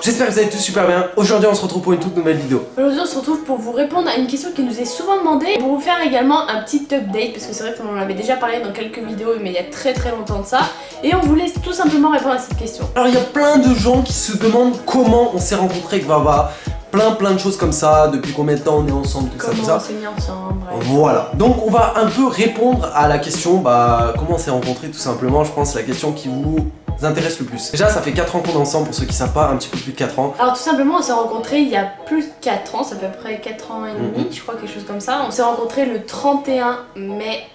j'espère que vous allez tous super bien. Aujourd'hui on se retrouve pour une toute nouvelle vidéo. Aujourd'hui on se retrouve pour vous répondre à une question qui nous est souvent demandée et pour vous faire également un petit update parce que c'est vrai qu'on en avait déjà parlé dans quelques vidéos mais il y a très longtemps de ça et on voulait tout simplement répondre à cette question. Alors il y a plein de gens qui se demandent comment on s'est rencontrés avec Vava. Plein de choses comme ça, depuis combien de temps on est ensemble, tout comment ça. on s'est mis ensemble, bref. Voilà, donc on va un peu répondre à la question, comment on s'est rencontrés tout simplement, je pense la question qui vous intéresse le plus. Déjà ça fait 4 ans qu'on est ensemble, pour ceux qui savent pas, un petit peu plus de 4 ans. Alors tout simplement on s'est rencontrés il y a plus de 4 ans, ça fait à peu près 4 ans et demi, je crois, quelque chose comme ça. On s'est rencontrés le 31 mai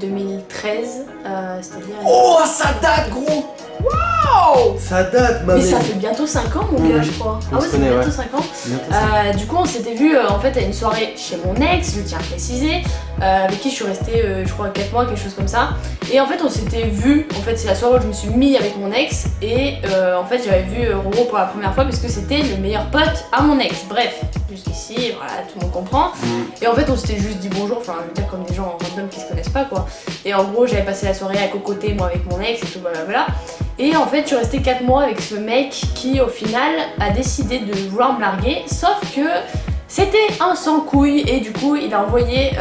2013, c'est-à-dire... Oh ça date gros. Wow. Ça date ma Mais mère. ça fait bientôt 5 ans mon gars je crois. On Ah se ouais ça fait connaît, bientôt ouais. 5 ans. Du coup on s'était vu en fait à une soirée chez mon ex, je tiens à préciser, avec qui je suis restée je crois 4 mois, quelque chose comme ça. Et en fait on s'était vu, en fait c'est la soirée où je me suis mis avec mon ex et en fait j'avais vu Roro pour la première fois parce que c'était le meilleur pote à mon ex. Bref, jusqu'ici voilà tout le monde comprend. Et en fait on s'était juste dit bonjour, enfin je veux dire comme des gens random qui se connaissent pas quoi. Et en gros j'avais passé la soirée à cocoter moi avec mon ex et tout blablabla. Et en fait je suis restée 4 mois avec ce mec qui au final a décidé de vouloir me larguer, sauf que c'était un sans couille et du coup il a envoyé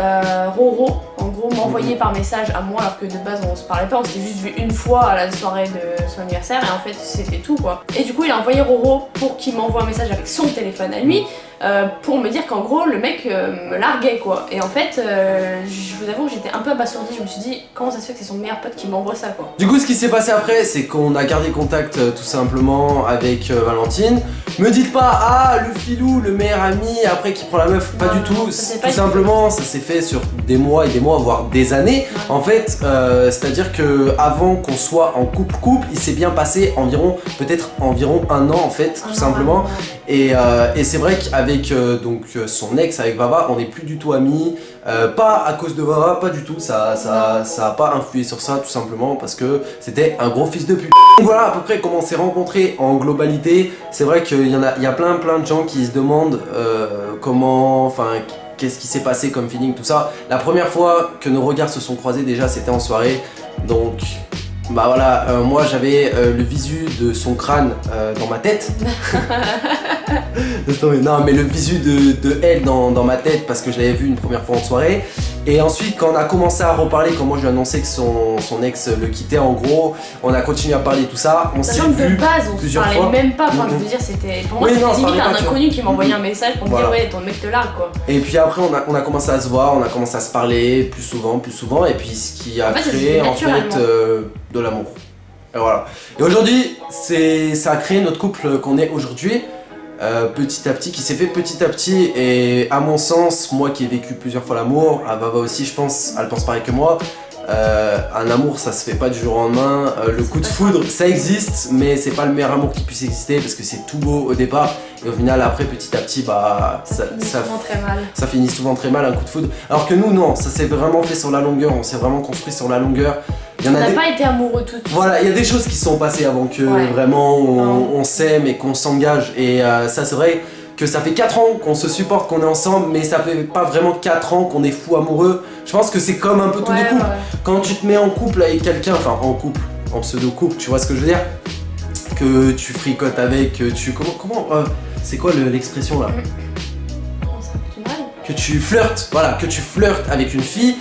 Roro, en gros m'envoyer par message à moi alors que de base on se parlait pas, on s'était juste vu une fois à la soirée de son anniversaire et en fait c'était tout quoi. Et du coup il a envoyé Roro pour qu'il m'envoie un message avec son téléphone à lui pour me dire qu'en gros le mec me larguait quoi. Et en fait je vous avoue que j'étais un peu abasourdie, je me suis dit comment ça se fait que c'est son meilleur pote qui m'envoie ça quoi. Du coup ce qui s'est passé après c'est qu'on a gardé contact tout simplement avec Valentine. Me dites pas ah le filou, le meilleur ami après qui prend la meuf, pas du tout, tout simplement ça s'est fait sur des mois et des mois voire des années. En fait c'est à dire que avant qu'on soit en couple il s'est bien passé environ un an en fait tout simplement. Et c'est vrai qu'avec son ex, avec Vava, on n'est plus du tout amis, pas à cause de Vava, pas du tout, ça a pas influé sur ça tout simplement parce que c'était un gros fils de pute. Donc voilà à peu près comment on s'est rencontrés en globalité. C'est vrai qu'il y a plein de gens qui se demandent qu'est-ce qui s'est passé comme feeling, tout ça. La première fois que nos regards se sont croisés déjà c'était en soirée, donc... Bah voilà, moi j'avais le visu de son crâne dans ma tête. Non mais le visu de elle dans ma tête parce que je l'avais vu une première fois en soirée. Et ensuite quand on a commencé à reparler, quand moi je lui ai annoncé que son ex le quittait en gros, on a continué à parler tout ça, on s'est vu de base on se parlait fois. Même pas, enfin je veux dire c'était... Pour moi c'était limite un inconnu qui m'envoyait un message pour me dire ouais ton mec te largue quoi. Et puis après on a commencé à se voir, on a commencé à se parler plus souvent et puis ce qui a créé en fait de l'amour. Et voilà. Et aujourd'hui ça a créé notre couple qu'on est aujourd'hui. Petit à petit, qui s'est fait petit à petit et à mon sens, moi qui ai vécu plusieurs fois l'amour, à Vava aussi je pense, elle pense pareil que moi, un amour ça se fait pas du jour au lendemain, le coup de foudre ça existe mais c'est pas le meilleur amour qui puisse exister parce que c'est tout beau au départ et au final après petit à petit ça finit souvent très mal un coup de foudre, alors que nous non, ça s'est vraiment fait sur la longueur, on s'est vraiment construit sur la longueur. On n'a pas été amoureux tout de suite. Voilà, il y a des choses qui sont passées avant que vraiment on s'aime et qu'on s'engage. Et ça c'est vrai que ça fait 4 ans qu'on se supporte, qu'on est ensemble, mais ça fait pas vraiment 4 ans qu'on est fou amoureux. Je pense que c'est comme un peu tous les couples. Quand tu te mets en couple avec quelqu'un, enfin en couple, en pseudo-couple, tu vois ce que je veux dire? Que tu fricotes avec, c'est quoi l'expression là? Que tu flirtes, voilà, que tu flirtes avec une fille.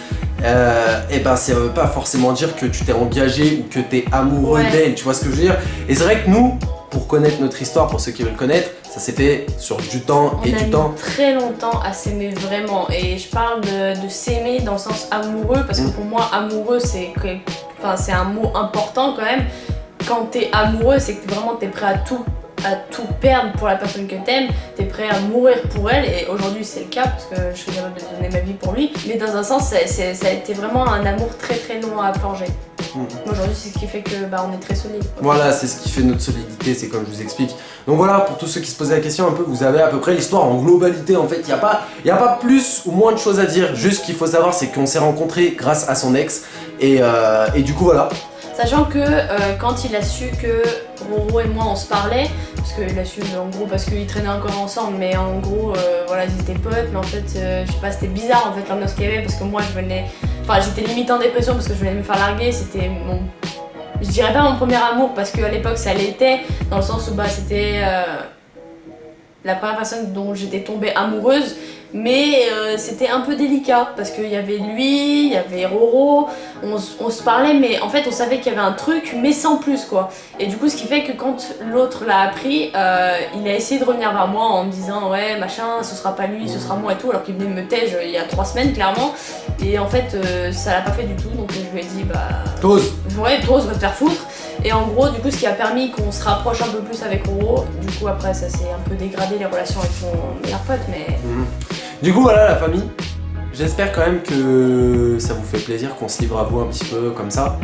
Et ben ça veut pas forcément dire que tu t'es engagé ou que t'es amoureux d'elle, tu vois ce que je veux dire. Et c'est vrai que nous, pour connaître notre histoire, pour ceux qui veulent connaître, ça s'est fait sur du temps et du temps. Très longtemps à s'aimer vraiment, et je parle de s'aimer dans le sens amoureux parce que pour moi amoureux c'est un mot important quand même. Quand t'es amoureux c'est que vraiment t'es prêt à tout perdre pour la personne que t'aimes, t'es prêt à mourir pour elle, et aujourd'hui c'est le cas parce que je suis capable de donner ma vie pour lui, mais dans un sens ça a été vraiment un amour très long à forger. Aujourd'hui c'est ce qui fait que on est très solide. Voilà, c'est ce qui fait notre solidité, c'est comme je vous explique. Donc voilà, pour tous ceux qui se posaient la question un peu, vous avez à peu près l'histoire en globalité en fait, il n'y a pas plus ou moins de choses à dire, juste ce qu'il faut savoir c'est qu'on s'est rencontrés grâce à son ex, et du coup voilà. Sachant que quand il a su que Roro et moi on se parlait, parce qu'il a su en gros parce qu'ils traînaient encore ensemble, mais en gros voilà ils étaient potes, mais en fait je sais pas, c'était bizarre en fait l'ambiance qu'il y avait parce que moi j'étais limite en dépression parce que je venais de me faire larguer, c'était je dirais pas mon premier amour parce qu'à l'époque ça l'était, dans le sens où c'était la première personne dont j'étais tombée amoureuse, mais c'était un peu délicat parce qu'il y avait lui, il y avait Roro, on se parlait, mais en fait on savait qu'il y avait un truc, mais sans plus quoi. Et du coup, ce qui fait que quand l'autre l'a appris, il a essayé de revenir vers moi en me disant ouais machin, ce sera pas lui, ce sera moi et tout, alors qu'il venait me tège il y a 3 semaines clairement. Et en fait, ça l'a pas fait du tout, donc je lui ai dit bah. T'oses. Ouais, t'oses, va te faire foutre. Et en gros, du coup, ce qui a permis qu'on se rapproche un peu plus avec Roro, du coup, après, ça s'est un peu dégradé les relations avec mon meilleur pote, mais. Du coup, voilà la famille. J'espère quand même que ça vous fait plaisir qu'on se livre à vous un petit peu comme ça.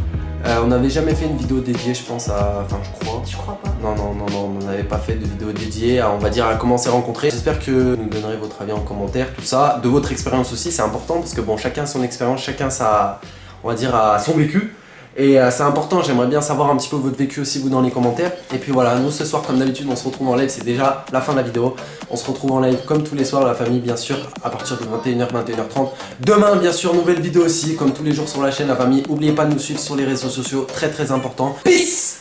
On n'avait jamais fait une vidéo dédiée, je pense, à. Enfin, je crois. Je crois pas. Non, on n'avait pas fait de vidéo dédiée à, on va dire, à comment on s'est rencontrés. J'espère que vous nous donnerez votre avis en commentaire, tout ça. De votre expérience aussi, c'est important parce que bon, chacun son expérience, chacun sa. On va dire, à son vécu. Et c'est important, j'aimerais bien savoir un petit peu votre vécu aussi vous dans les commentaires. Et puis voilà, nous ce soir comme d'habitude on se retrouve en live, c'est déjà la fin de la vidéo. On se retrouve en live comme tous les soirs la famille bien sûr à partir de 21h, 21h30. Demain bien sûr nouvelle vidéo aussi comme tous les jours sur la chaîne la famille. N'oubliez pas de nous suivre sur les réseaux sociaux, très important. Peace.